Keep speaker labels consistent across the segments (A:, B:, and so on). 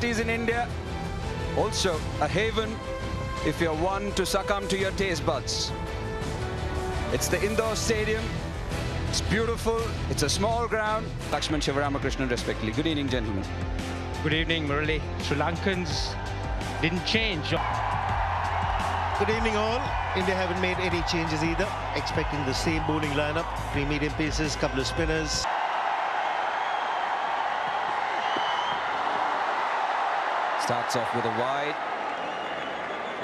A: facilities in India. Also a haven if you're one to succumb to your taste buds. It's the indoor stadium. It's beautiful. It's a small ground. Lakshman Shivaramakrishnan, respectively. Good evening, gentlemen.
B: Good evening, Murali. Sri Lankans didn't change.
C: Good evening all. India haven't made any changes either. Expecting the same bowling lineup. 3 medium pacers, couple of spinners.
A: Starts off with a wide.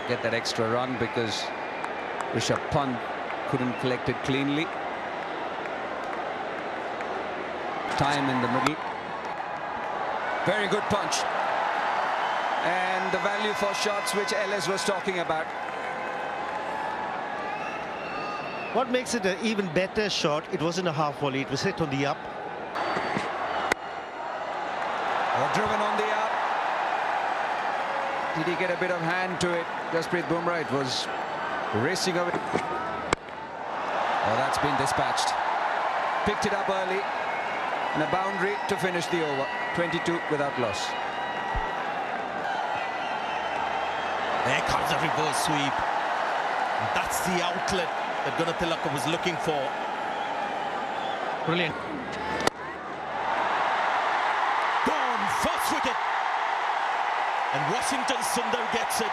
A: Get that extra run because Rishabh Pant couldn't collect it cleanly. Time in the middle. Very good punch. And the value for shots which LS was talking about.
C: What makes it an even better shot, it wasn't a half volley, it was hit on the up.
A: Driven on the up. Did he get a bit of hand to it? Jasprit Bumrah, it was racing away. Oh, that's been dispatched. Picked it up early. And a boundary to finish the over. 22 without loss.
D: There comes a reverse sweep. That's the outlet that Gunatilaka was looking for.
B: Brilliant.
D: Gone, first wicket. And Washington Sundar gets it,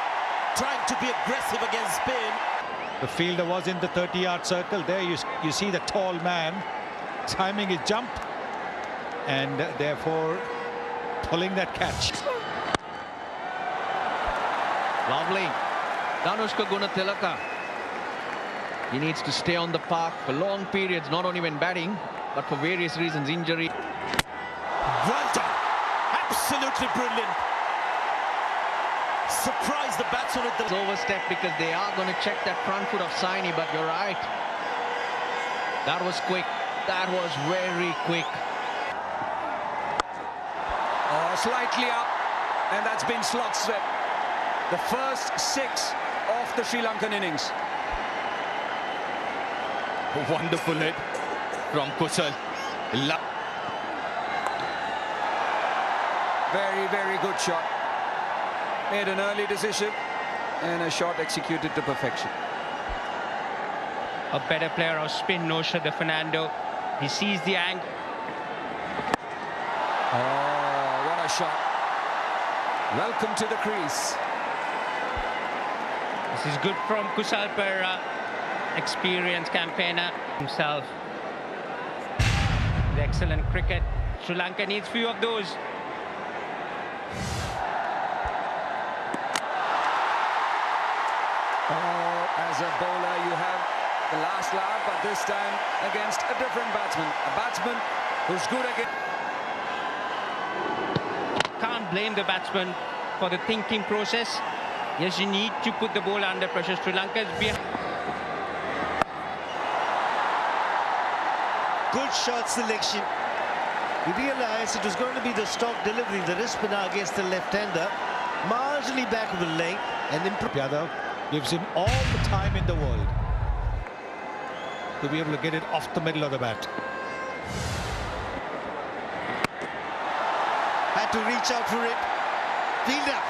D: trying to be aggressive against Spain.
E: The fielder was in the 30-yard circle. There you see the tall man timing his jump and therefore pulling that catch.
F: Lovely. Danushka Gunatilaka. He needs to stay on the park for long periods, not only when batting, but for various reasons, injury.
D: Well done. Absolutely brilliant. Surprise the batsman with the
F: Overstep because they are going to check that front foot of Saini, but you're right. That was quick. That was very quick.
A: Oh, slightly up. And that's been slot swept. The first 6 of the Sri Lankan innings.
D: A wonderful hit from Kusal.
A: Very, very good shot. Made an early decision and a shot executed to perfection.
B: A better player of spin, Nosha De Fernando. He sees the angle.
A: Oh, what a shot. Welcome to the crease.
B: This is good from Kusal Perera, experienced campaigner himself. The excellent cricket. Sri Lanka needs few of those.
A: Oh, as a bowler, you have the last laugh, but this time against a different batsman. A batsman who's good again.
B: Can't blame the batsman for the thinking process. Yes, you need to put the ball under pressure. Sri Lanka is behind.
C: Good shot selection. We realised it was going to be the stock delivery, the wrist spinner against the left-hander. Marginally back of the length and then
E: Yadav gives him all the time in the world to be able to get it off the middle of the bat.
C: had to reach out for it. Fielder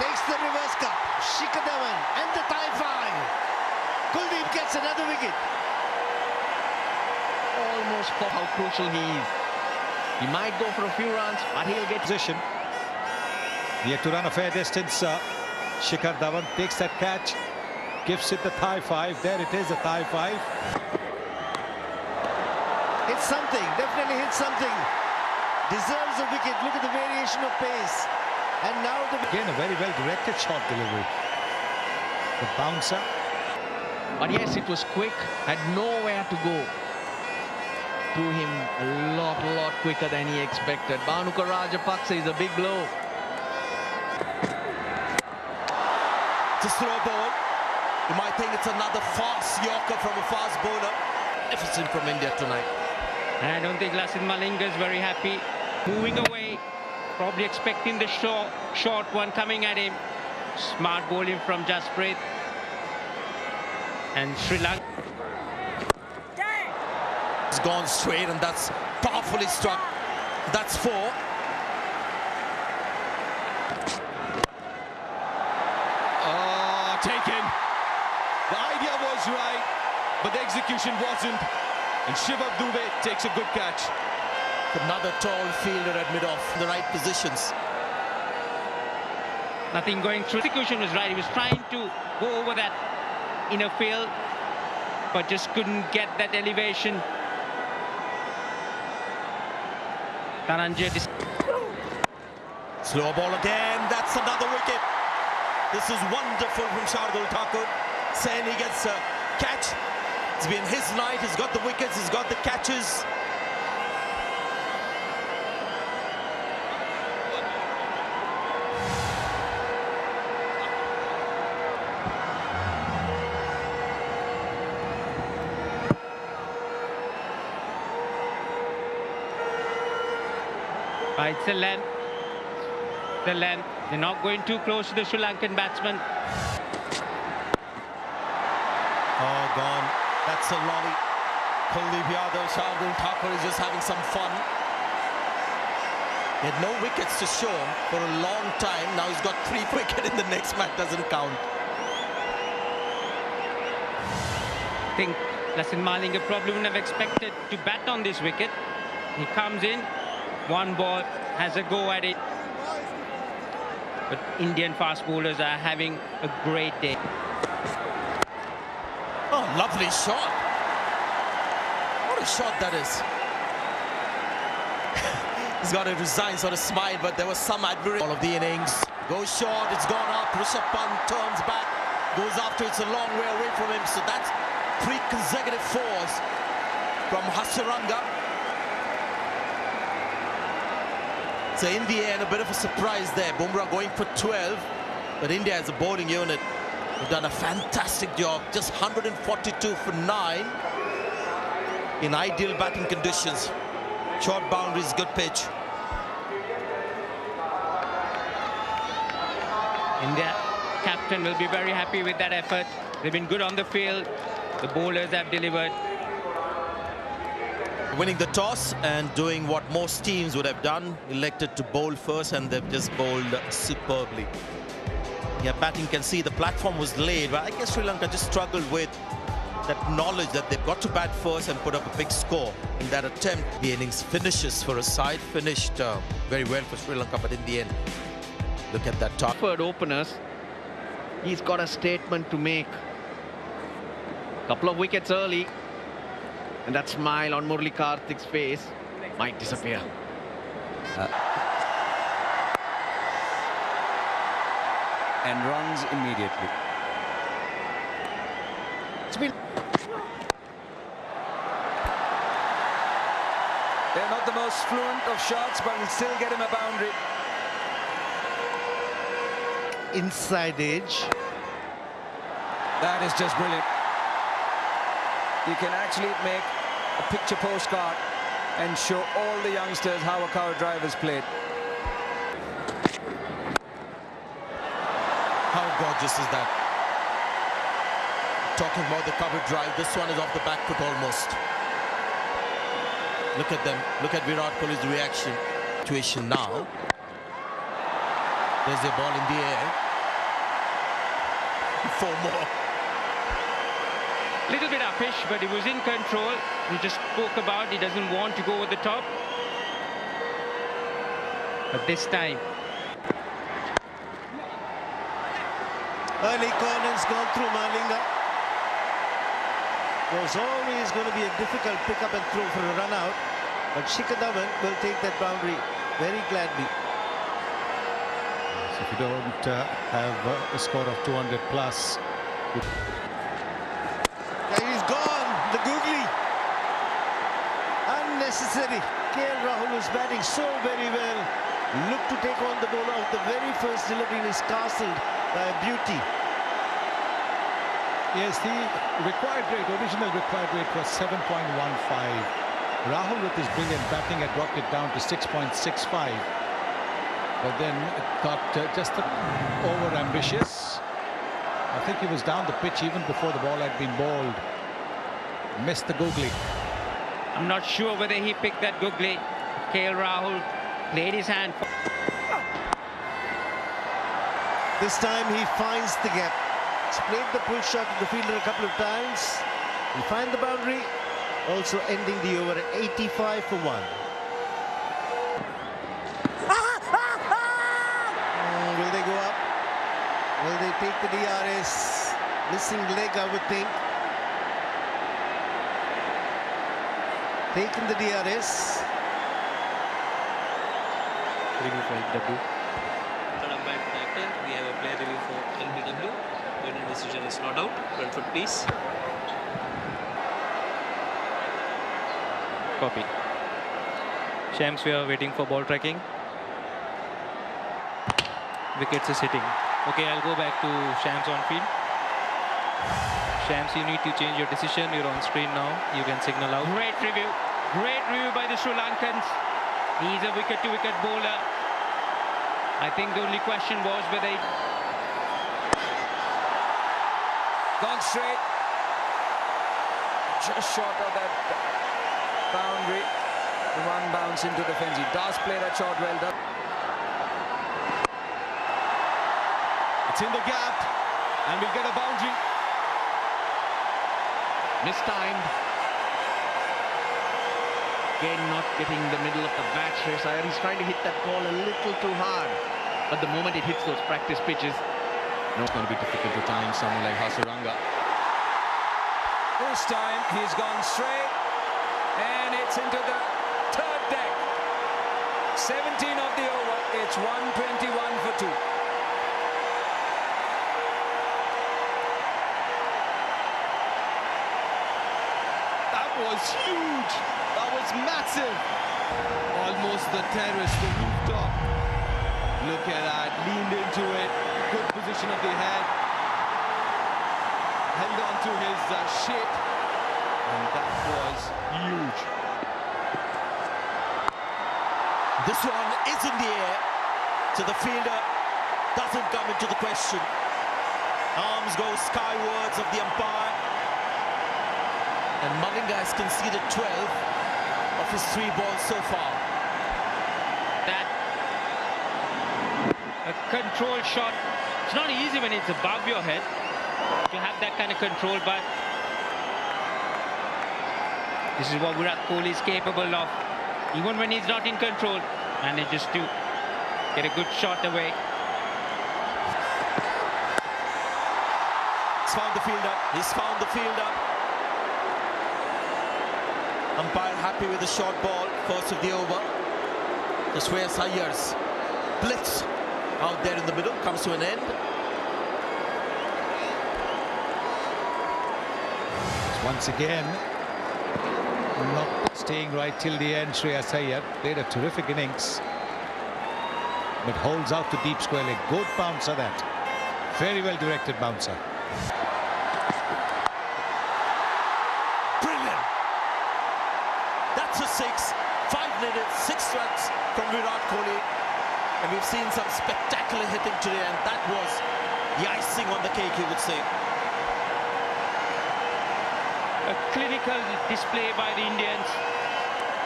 C: takes the reverse cut. Shikhar Dhawan and the tie five. Kuldeep gets another wicket.
F: Almost for how crucial he is. He might go for a few runs, but he'll get
E: Position. Yet to run a fair distance. Shikhar Dhawan takes that catch, gives it the tie five. There it is, a tie five.
C: Hits something, definitely hits something. Deserves a wicket. Look at the variation of pace. And now the
E: Again, a very well directed shot delivery. The bouncer.
F: But yes, it was quick, had nowhere to go. Threw him a lot quicker than he expected. Bhanuka Rajapaksa is a big blow.
D: It's a slow ball. You might think it's another fast yorker from a fast bowler. Magnificent from India tonight.
B: I don't think Lasith Malinga is very happy. Moving away, probably expecting the short one coming at him. Smart bowling from Jasprit. And Sri Lanka.
D: It's gone straight and that's powerfully struck. That's four. but the execution wasn't. And Shiva Dubey takes a good catch. Another tall fielder at mid-off in the right positions.
B: Nothing going through. Execution was right. He was trying to go over that inner field, but just couldn't get that elevation. Dhananjay.
D: Slow ball again. That's another wicket. This is wonderful from Shardul Thakur. Sen, he gets a catch. It's been his night. He's got the wickets. He's got the catches.
B: It's the length. The length. They're not going too close to the Sri Lankan batsman.
D: Oh, gone. That's a lolly. Kuldeep Yadav, Shardul Thakur is just having some fun. He had no wickets to show for a long time. Now he's got 3 wickets in the next match. Doesn't count.
B: I think Lasin Malinga probably wouldn't have expected to bat on this wicket. He comes in, one ball, has a go at it. But Indian fast bowlers are having a great day.
D: Oh, lovely shot. What a shot that is. He's got a resigned sort of smile, but there was some admiration. All of the innings. Goes short, it's gone up. Rishabh Pant turns back, goes after. It's a long way away from him. So that's 3 consecutive fours from Hasaranga. So in the end, a bit of a surprise there. Bumrah going for 12, but India as a bowling unit have done a fantastic job. Just 142 for 9 in ideal batting conditions. Short boundaries, good pitch.
B: India captain will be very happy with that effort. They've been good on the field. The bowlers have delivered.
D: Winning the toss and doing what most teams would have done, elected to bowl first, and they've just bowled superbly. Yeah, batting, can see the platform was laid, but I guess Sri Lanka just struggled with that knowledge that they've got to bat first and put up a big score in that attempt. The innings finishes for a side, finished very well for Sri Lanka, but in the end, look at that top.
F: Third openers, he's got a statement to make. Couple of wickets early, and that smile on Murali Karthik's face might disappear.
A: And runs immediately.
C: It's been...
A: They're not the most fluent of shots, but will still get him a boundary.
C: inside edge.
A: That is just brilliant. You can actually make a picture postcard and show all the youngsters how a cover drive is played.
D: How gorgeous is that? Talking about the cover drive, this one is off the back foot almost. Look at them. Look at Virat Kohli's reaction. Situation now. There's a ball in the air. 4 more.
B: Little bit uppish, but he was in control. He just spoke about he doesn't want to go over the top. But this time,
C: early corners gone through Malinga. Was always going to be a difficult pick up and throw for a run out, but Shikhar Dhawan will take that boundary very gladly.
E: So if you don't have a score of 200 plus,
C: He's gone, the googly. Unnecessary. KL Rahul was batting so very well. Looked to take on the bowler of the very first delivery and is castled by a beauty.
E: yes, the required rate, original required rate was 7.15. Rahul with his brilliant batting had dropped it down to 6.65. But then it got just over-ambitious. I think he was down the pitch even before the ball had been bowled. Missed the googly.
B: I'm not sure whether he picked that googly. KL Rahul played his hand.
C: This time he finds the gap. He's played the pull shot to the fielder a couple of times. He'll find the boundary, also ending the over at 85 for 1. Will they go up? Will they take the DRS? Missing leg, I would think. Taking the DRS.
G: Review for LBW. Third umpire actor, we have a player review for LBW. Winning decision is not out. Front foot, please.
H: Copy. Shams, we are waiting for ball tracking. Wickets is hitting. Okay, I'll go back to Shams on field. Shams, you need to change your decision. You're on screen now. You can signal out.
B: Great review by the Sri Lankans. He's a wicket-to-wicket bowler. I think the only question was whether he...
A: Gone straight. Just short of that boundary. The one bounce into the fence. He does play that shot well done.
E: It's in the gap, and we'll get a boundary.
F: Mistimed. Again, not getting the middle of the bat. Shreyas Iyer, he's trying to hit that ball a little too hard. But the moment it hits those practice pitches,
E: It's going to be difficult to time someone like Hasaranga.
A: This time he's gone straight, and it's into the third deck. 17 of the over. It's 121 for 2.
I: That was huge. That was massive. Almost the terrace, the rooftop. Look at that. Leaned into it. Good position of the head. Held on to his shape. And that was huge.
D: This one is in the air, so the fielder doesn't come into the question. Arms go skywards of the umpire. And Malinga has conceded 12 of his 3 balls so far.
B: That a control shot. It's not easy when it's above your head to have that kind of control, but this is what Virat Kohli is capable of. Even when he's not in control, manages to get a good shot away.
D: He's found the fielder. He's found the fielder. Umpire happy with the short ball, first of the over. The Shreyas Iyer's blitz out there in the middle comes to an end.
E: Once again, not staying right till the end. Shreyas Iyer played a terrific innings, but holds out to deep square leg. Good bouncer that. Very well directed bouncer.
D: Brilliant. That's a 6. 5 minutes, 6 runs from Virat Kohli. And we've seen some spectacular hitting today, and that was the icing on the cake, you would say.
B: A clinical display by the Indians,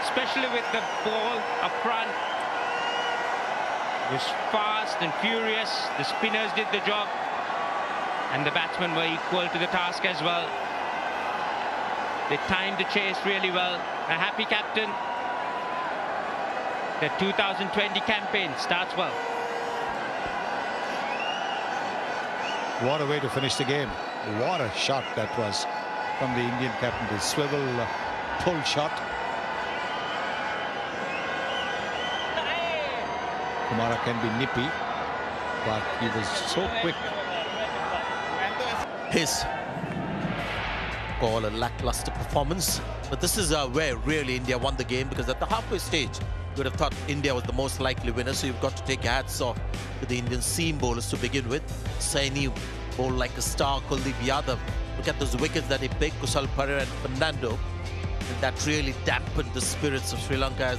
B: especially with the ball up front. It was fast and furious. The spinners did the job, and the batsmen were equal to the task as well. They timed the chase really well. A happy captain. The 2020 campaign starts well.
E: What a way to finish the game. What a shot that was from the Indian captain. The swivel pull shot. Kumara can be nippy, but he was so quick.
D: His call a lackluster performance, but this is where really India won the game, because at the halfway stage you would have thought India was the most likely winner, so you've got to take your hats off to the Indian seam bowlers to begin with. Saini bowled like a star. Kuldeep Yadav, look at those wickets that he picked, Kusal Perera and Fernando, and that really dampened the spirits of Sri Lanka.